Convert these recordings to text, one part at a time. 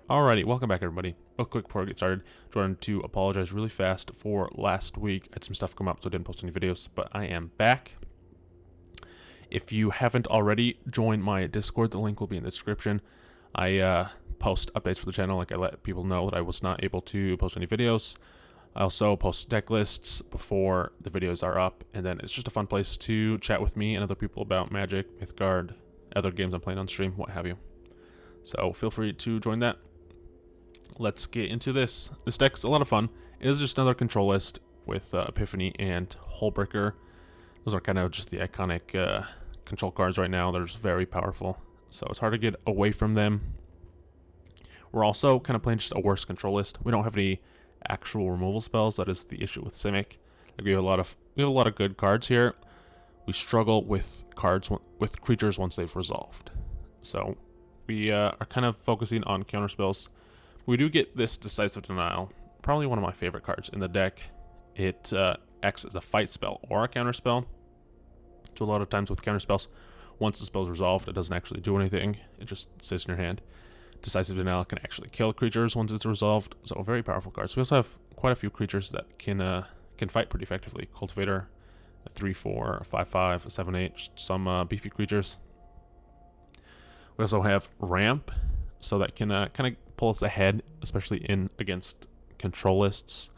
Alrighty, welcome back everybody. Real quick before I get started, just wanted to apologize really fast for last week. I had some stuff come up so I didn't post any videos, but I am back. If you haven't already, join my Discord. The link will be in the description. I post updates for the channel, like I let people know that I was not able to post any videos. I also post deck lists before the videos are up, and then it's just a fun place to chat with me and other people about Magic, Mythgard, other games I'm playing on stream, what have you. So feel free to join that. Let's get into this. This deck's a lot of fun. It is just another control list with Epiphany and Hullbreaker. Those are kind of just the iconic control cards right now. They're just very powerful, so it's hard to get away from them. We're also kind of playing just a worse control list. We don't have any actual removal spells. That is the issue with Simic. Like we have a lot of good cards here. We struggle with with creatures once they've resolved. So we are kind of focusing on counter spells. We do get this Decisive Denial, probably one of my favorite cards in the deck. It acts as a fight spell or a counter spell. So a lot of times with counter spells, once the spell's resolved, it doesn't actually do anything. It just sits in your hand. Decisive Denial can actually kill creatures once it's resolved, so a very powerful card. So we also have quite a few creatures that can fight pretty effectively. Cultivator, a 3/4, a 5/5, a 7/8, some beefy creatures. We also have Ramp, so that can kind of pull us ahead, especially against control lists.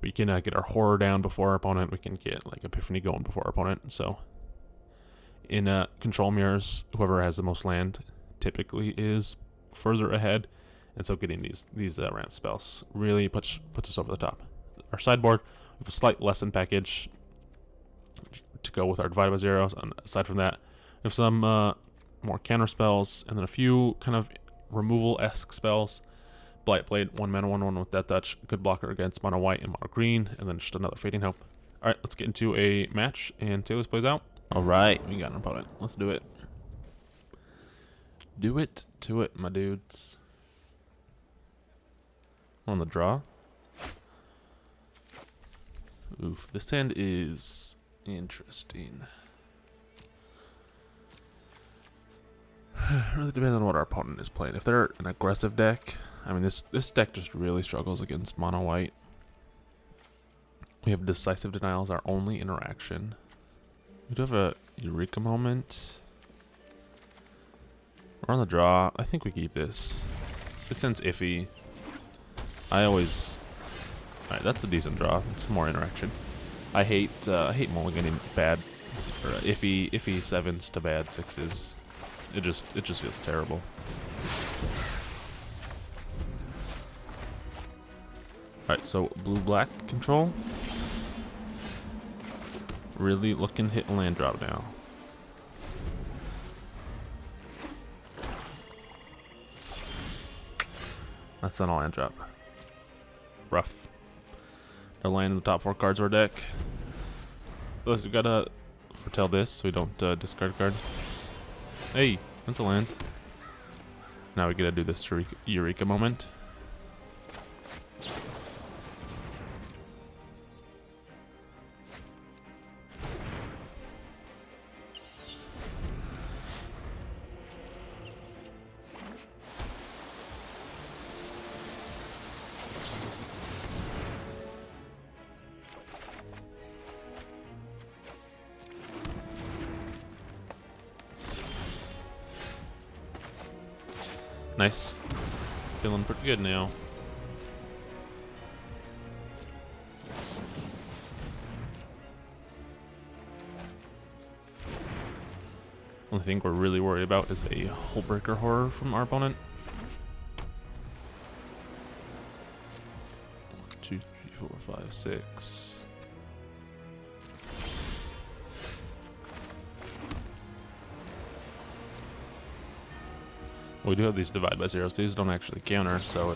We can get our Horror down before our opponent. We can get like Epiphany going before our opponent. So in control mirrors, whoever has the most land typically is further ahead, and so getting these ramp spells really puts us over the top. Our sideboard, we have a slight lesson package to go with our divided by zeros. And aside from that, we have some more counter spells, and then a few kind of removal-esque spells. Blightblade, 1 mana, 1/1 with Death Touch, good blocker against mono white and mono green, and then just another Fading Hope. Alright, let's get into a match and see how this plays out. Alright, we got an opponent. Let's do it. Do it to it, my dudes. On the draw. Oof, this hand is interesting. Really depends on what our opponent is playing. If they're an aggressive deck, I mean this deck just really struggles against mono white. We have Decisive Denial as our only interaction. We do have a Eureka Moment. We're on the draw. I think we keep this. This sounds iffy. Alright, that's a decent draw. It's more interaction. I hate mulliganing bad or iffy 7s to bad 6s. It just feels terrible. Alright, so blue-black control. Really looking hit land drop now. That's not a land drop. Rough. No land in the top 4 cards of our deck. Plus, we gotta foretell this so we don't discard a card. Hey, that's a land. Now we gotta do this Eureka Moment. Nice. Feeling pretty good now. Only thing we're really worried about is a Hullbreaker Horror from our opponent. 2, 3, 4, 5, 6. We do have these divide by zeros. These don't actually counter, so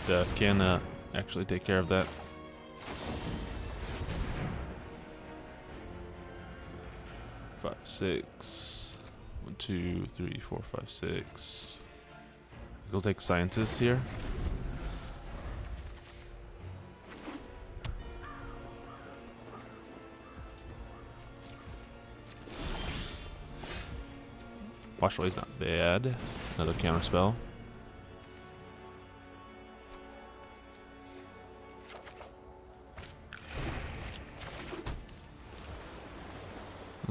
it can actually take care of that. Five, 6. 1, 2, 3, 4, 5, 6. We'll take Sciences here. Wash Away's not bad. Another counter spell.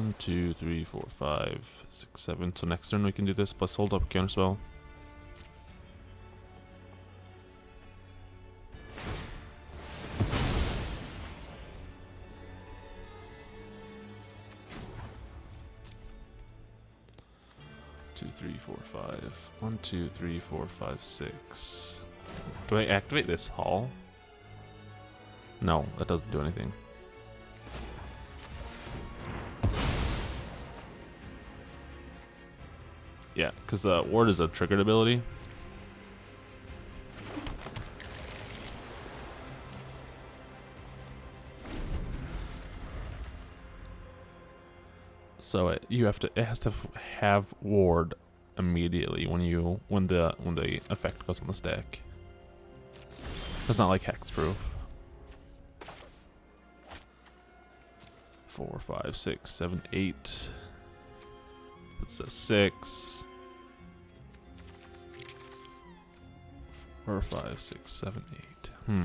1, 2, 3, 4, 5, 6, 7. So next turn we can do this plus hold up counterspell. Two, three, four, five. 1, 2, 3, 4, 5, 6. Do I activate this hall? No, that doesn't do anything. Yeah, because Ward is a triggered ability. So it has to have Ward immediately when the effect goes on the stack. It's not like hexproof. 4, 5, 6, 7, 8. Puts a 6. 4, 5, 6, 7, 8.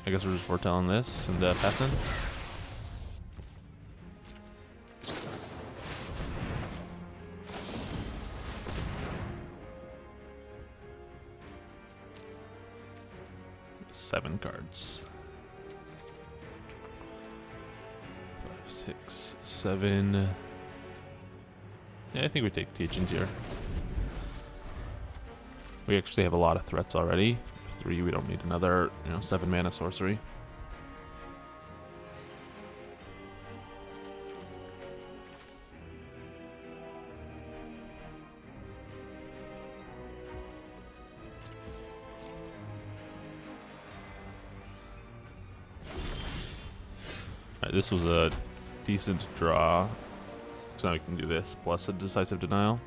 I guess we're just foretelling this and passing. Seven cards. 5, 6, 7. Yeah, I think we take teachings here. We actually have a lot of threats already. 3, we don't need another, 7 mana sorcery. Alright, this was a decent draw. So now we can do this, plus a Decisive Denial.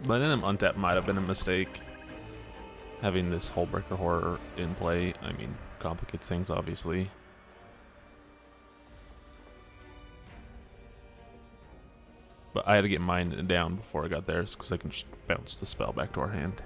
Letting them untap might have been a mistake. Having this Hullbreaker Horror in play, I mean, complicates things, obviously. But I had to get mine down before I got theirs, because I can just bounce the spell back to our hand.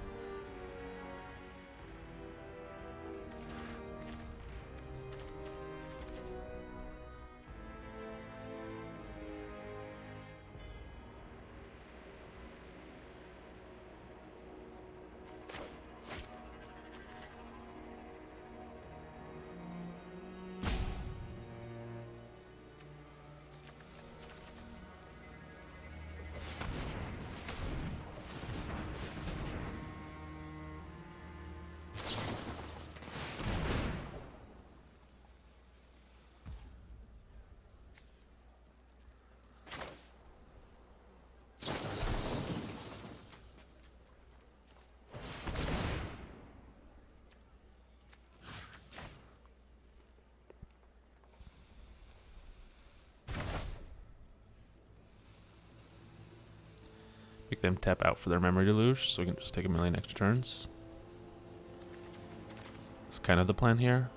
Make them tap out for their Memory Deluge, so we can just take a million extra turns. That's kind of the plan here.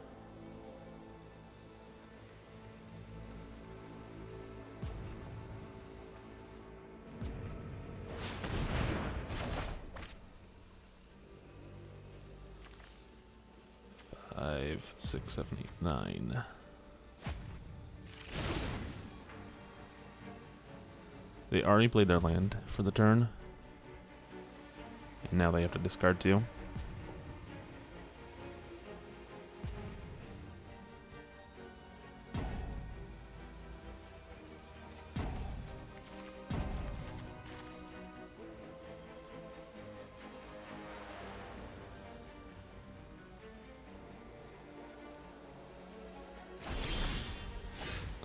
Five, 6, 7, 8, 9. They already played their land for the turn. And now they have to discard 2.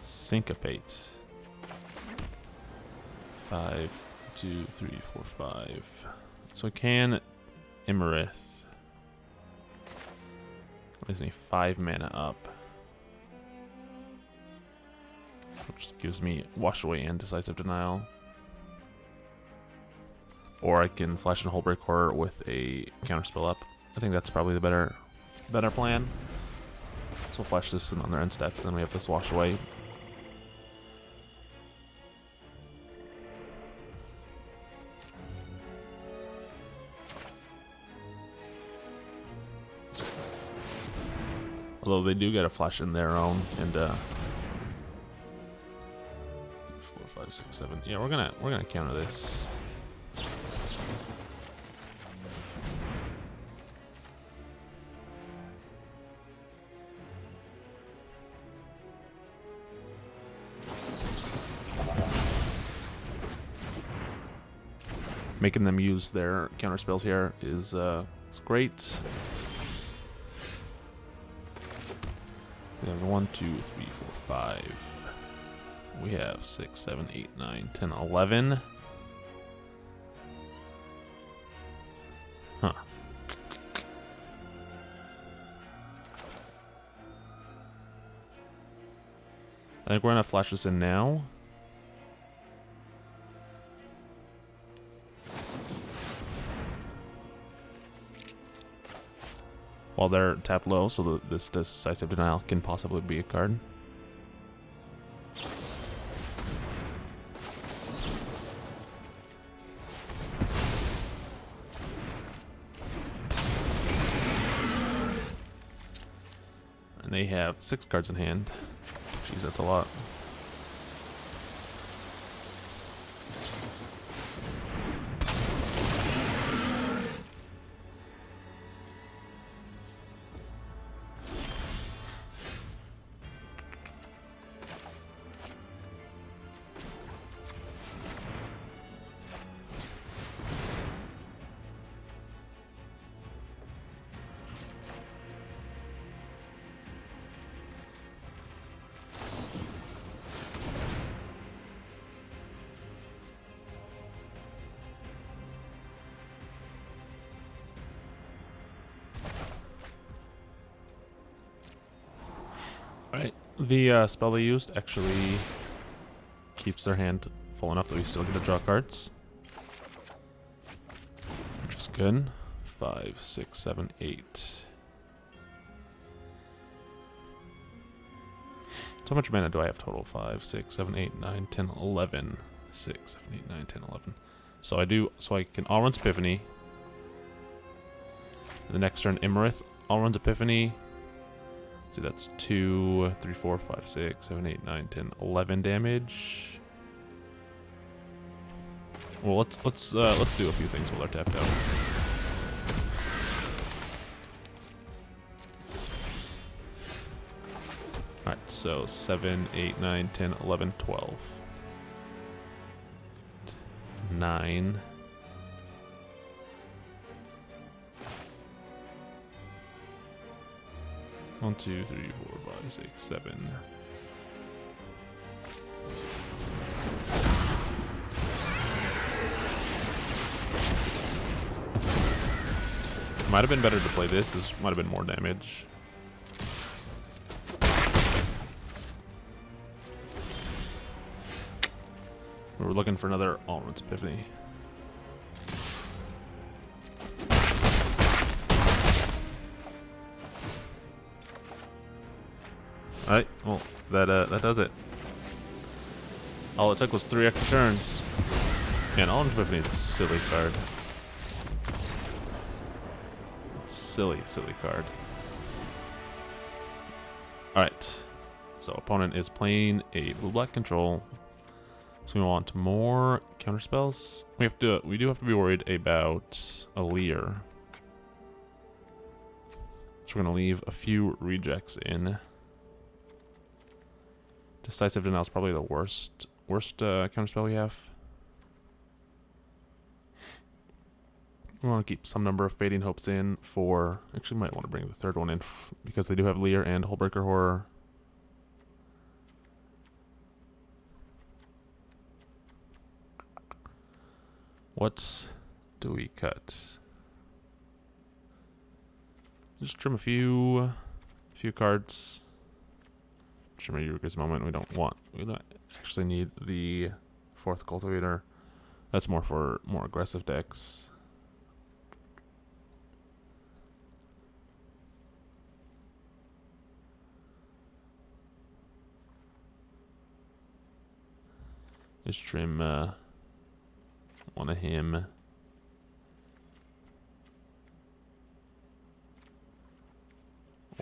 Syncopate. 5, 2, 3, 4, 5. So I can Iymrith. Leaves me 5 mana up. Which gives me Wash Away and Decisive Denial. or I can flash in Hullbreaker Horror with a counterspell up. I think that's probably the better plan. So we'll flash this in on their end step, and then we have this wash away. Although they do get a flash in their own, and 4, 5, 6, 7. Yeah, we're gonna counter this. Making them use their counter spells here is it's great. We have 1, 2, 3, 4, 5. We have 6, 7, 8, 9, 10, 11. Huh. I think we're gonna flash this in now. While they're tapped low, so that this Decisive Denial can possibly be a card. And they have 6 cards in hand. Jeez, that's a lot. Alright, the spell they used actually keeps their hand full enough that we still get to draw cards, which is good. 5, 6, 7, 8. So how much mana do I have total? 5, 6, 7, 8, 9, 10, 11. 6, 7, 8, 9, 10, 11. So I can Alrund's Epiphany. The next turn, Iymrith, Alrund's Epiphany. See, that's 2, 3, 4, 5, 6, 7, 8, 9, 10, 11 damage. Well, let's do a few things while they're tapped out. Alright, so 7, 8, 9, 10, 11, 12. 9. One, 2, 3, 4, 5, 6, 7. Might have been better to play this. This might have been more damage. We were looking for another Alrund's Epiphany. Alright, well, that does it. All it took was 3 extra turns. Man, Alrund's Epiphany is a silly card. Silly card. Alright. So opponent is playing a blue-black control. So we want more counterspells. We do have to be worried about a Leer. So we're gonna leave a few rejects in. Decisive Denial is probably the worst counterspell we have. We want to keep some number of Fading Hopes in for... Actually, might want to bring the third one in because they do have Leer and Hullbreaker Horror. What do we cut? Just trim a few cards. Trim a Eureka Moment. We don't actually need the 4th Cultivator. That's more for more aggressive decks. Just trim one of him.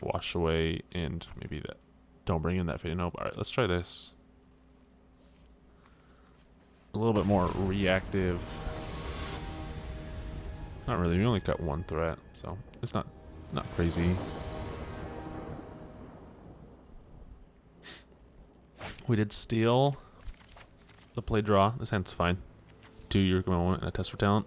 Wash away, and maybe that. Don't bring in that fading hope. Alright, let's try this. A little bit more reactive. Not really, we only got one threat, so it's not crazy. We did steal the play draw. This hand's fine. 2 Eureka Moment and a test for talent.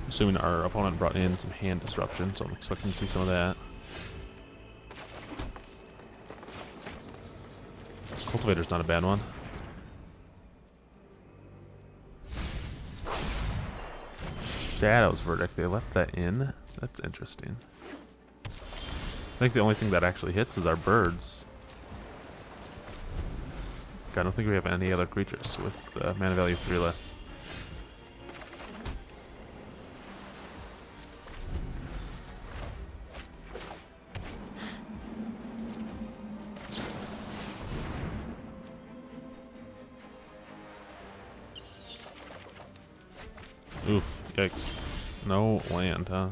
Assuming our opponent brought in some hand disruption, so I'm expecting to see some of that. Cultivator's not a bad one. Shadow's Verdict, they left that in. That's interesting. I think the only thing that actually hits is our birds. I don't think we have any other creatures with mana value 3 less. Oof, yikes. No land, huh?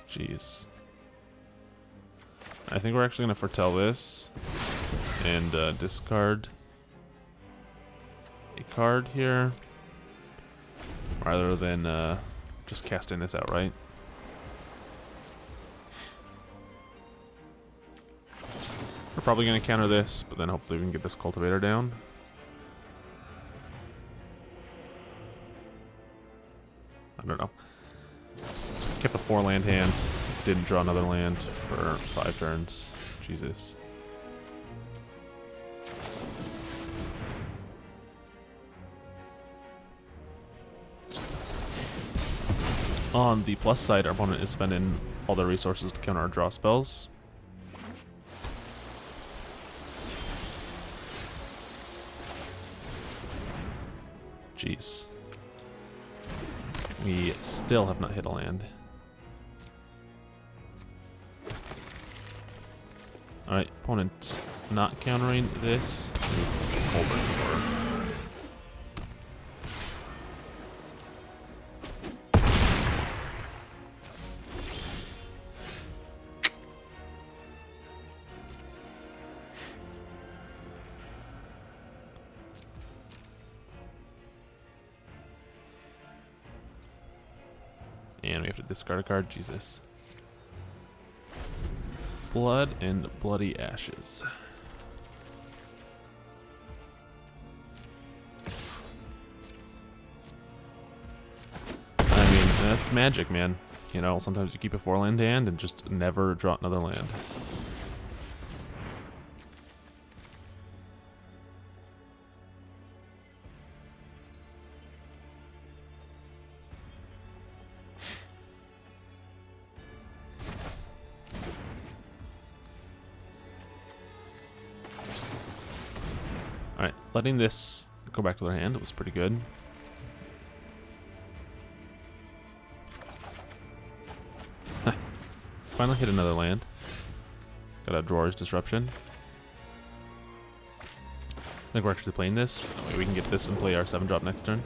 Jeez. I think we're actually going to foretell this and discard a card here rather than just casting this outright. We're probably going to counter this, but then hopefully we can get this cultivator down. I don't know. Kept a 4-land hand. Didn't draw another land for 5 turns. Jesus. On the plus side, our opponent is spending all their resources to counter our draw spells. Jeez. We still have not hit a land. Alright, opponent not countering this. Hullbreaker Horror. And we have to discard a card. Jesus. Blood and bloody ashes. I mean, that's magic, man. You know, sometimes you keep a 4-land hand and just never draw another land. Alright, letting this go back to their hand was pretty good. Finally hit another land. Got a Jwari Disruption. I think we're actually playing this. That way we can get this and play our 7-drop next turn.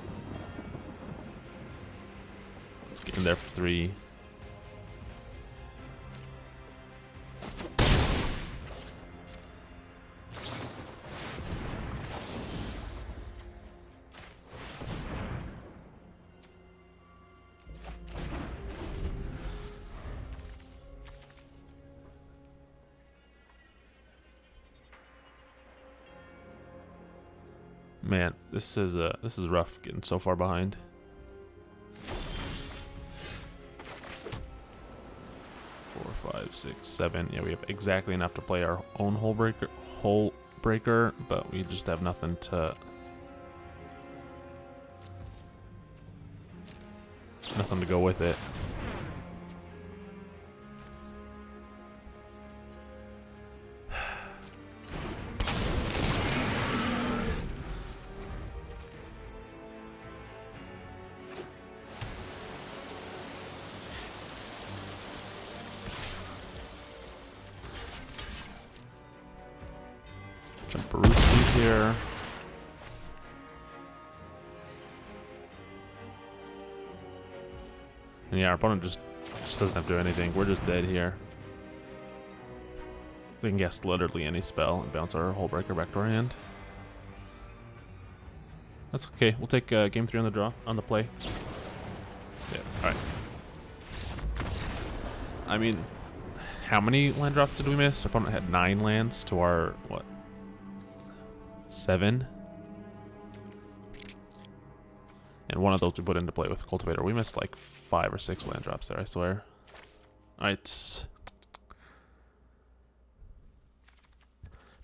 Let's get in there for 3. Man, this is rough getting so far behind. Four, 5, 6, 7. Yeah, we have exactly enough to play our own Hullbreaker, but we just have nothing to go with it. Jump Baruskis here. And yeah, our opponent just doesn't have to do anything. We're just dead here. We can guess literally any spell and bounce our Hullbreaker back to our hand. That's okay. We'll take game 3 on the draw, on the play. Yeah, alright. I mean, how many land drops did we miss? Our opponent had 9 lands to our, what? 7? And one of those we put into play with Cultivator. We missed like 5 or 6 land drops there, I swear. Alright.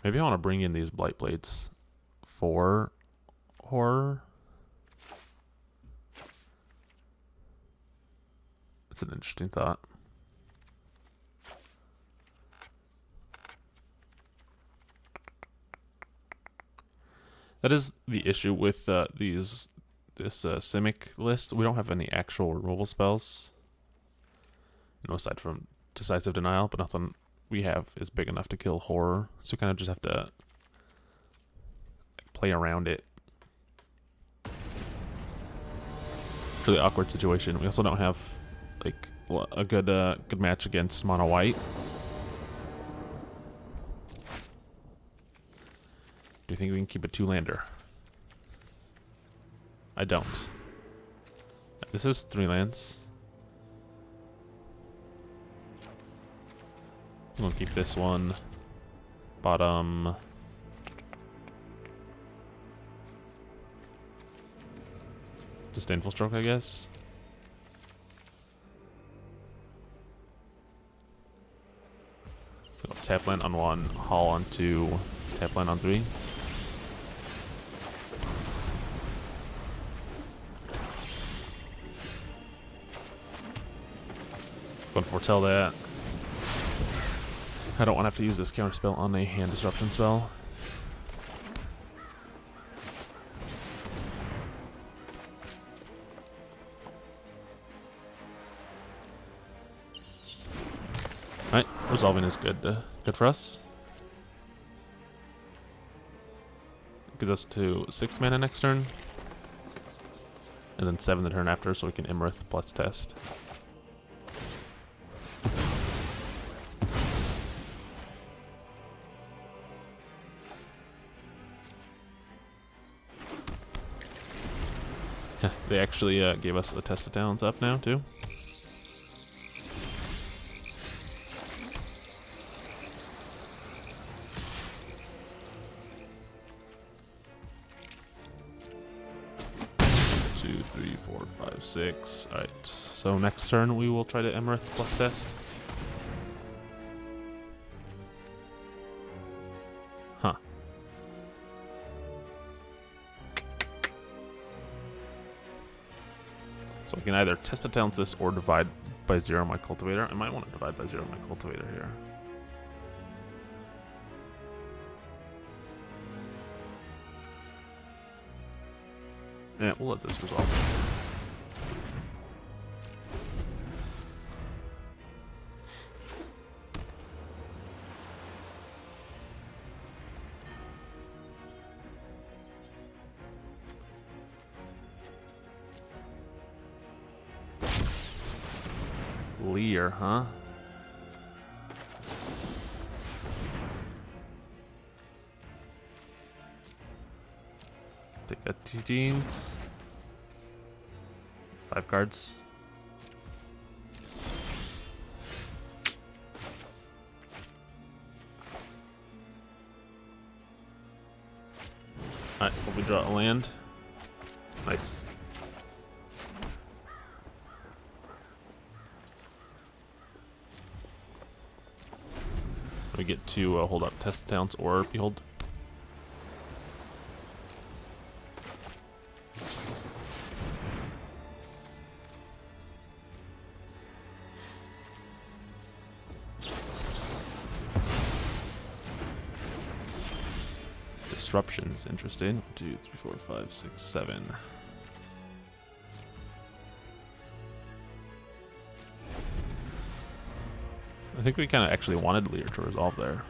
Maybe I want to bring in these Blightblades for Horror. It's an interesting thought. That is the issue with this Simic list. We don't have any actual removal spells. You know, aside from Decisive Denial, but nothing we have is big enough to kill Horror. So we kind of just have to play around it. It's a really awkward situation. We also don't have like a good match against mono white. Do you think we can keep a 2-lander? I don't. This is 3 lands. We'll keep this one. Bottom. Disdainful Stroke, I guess. So tap land on 1, haul on 2, tap land on 3. Go and foretell that. I don't want to have to use this counter spell on a hand disruption spell. Alright, resolving is good. Good for us. Gives us to 6 mana next turn. And then 7 the turn after, so we can Iymrith plus test. They actually gave us the test of talents up now, too. Two, three, 4, 5, 6. Alright, so next turn we will try to Iymrith plus test. Huh. So I can either test a talents this or divide by 0 my Cultivator. I might want to divide by 0 my Cultivator here. Yeah, we'll let this resolve. Lear, huh? Take that T-Jeans. 5 cards. Alright, will we draw a land? Nice. We get to hold up test talents or behold. Disruption is interesting. 1, 2, 3, 4, 5, 6, 7. I think we kind of actually wanted Lear to resolve there.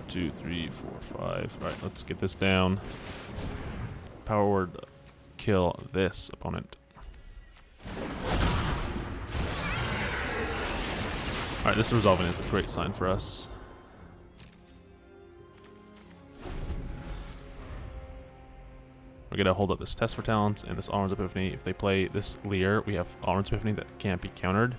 2, 3, 4, 5. Alright, let's get this down. Power word, kill this opponent. Alright, this resolving is a great sign for us. We're gonna hold up this Test for Talents and this Alrund's Epiphany. If they play this Leer, we have Alrund's Epiphany that can't be countered.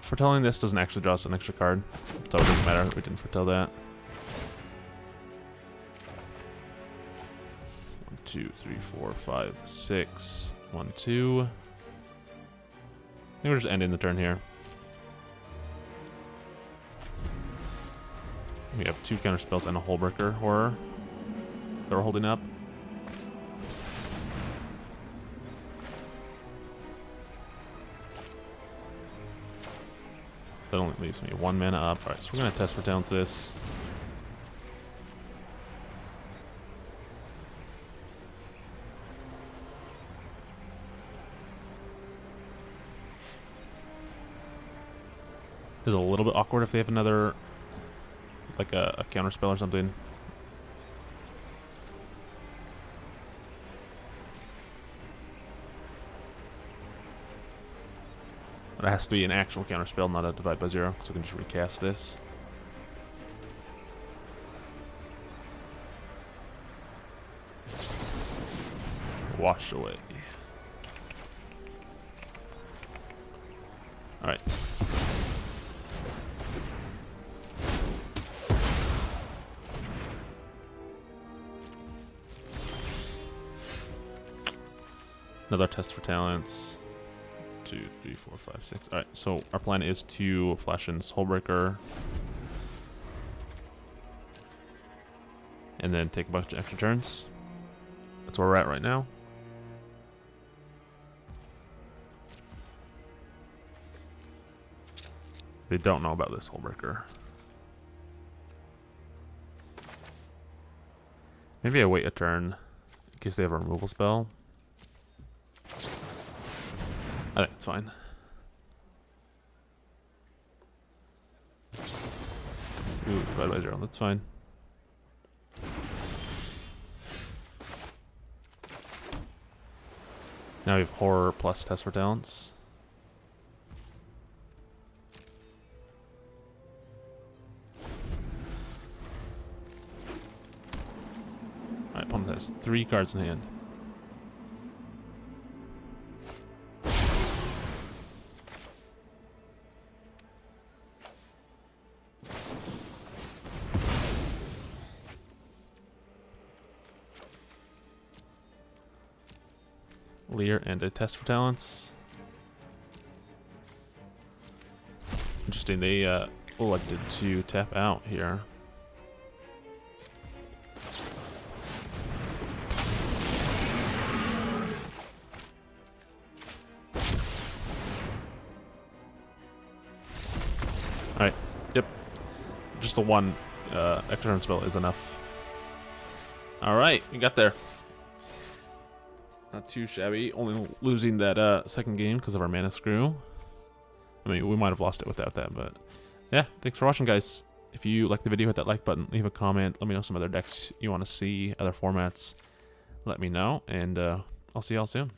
Foretelling this doesn't actually draw us an extra card, so it doesn't matter. We didn't foretell that. 1, 2, 3, 4, 5, 6. 1, 2. I think we're just ending the turn here. We have 2 counter spells and a Hullbreaker Horror that we're holding up. That only leaves me 1 mana up. Alright, so we're going to Test for Talents this. It's a little bit awkward if they have another, like a counter spell or something. But it has to be an actual counter spell, not a divide by 0, so we can just recast this. Wash away. Alright. Another Test for Talents. 2, 3, 4, 5, 6. Alright, so our plan is to flash in this Hullbreaker. And then take a bunch of extra turns. That's where we're at right now. They don't know about this Hullbreaker. Maybe I wait a turn in case they have a removal spell. I think it's fine. Ooh, divide by 0. That's fine. Now we have Horror plus Test for Talents. Alright, opponent has 3 cards in hand. Leer and a Test for Talents. Interesting, they elected to tap out here. Alright, yep. Just the 1 extra turn spell is enough. Alright, we got there. Not too shabby, only losing that second game because of our mana screw. I mean, we might have lost it without that, but yeah, thanks for watching, guys. If you like the video, hit that like button, leave a comment, let me know some other decks you want to see, other formats, let me know, and I'll see y'all soon.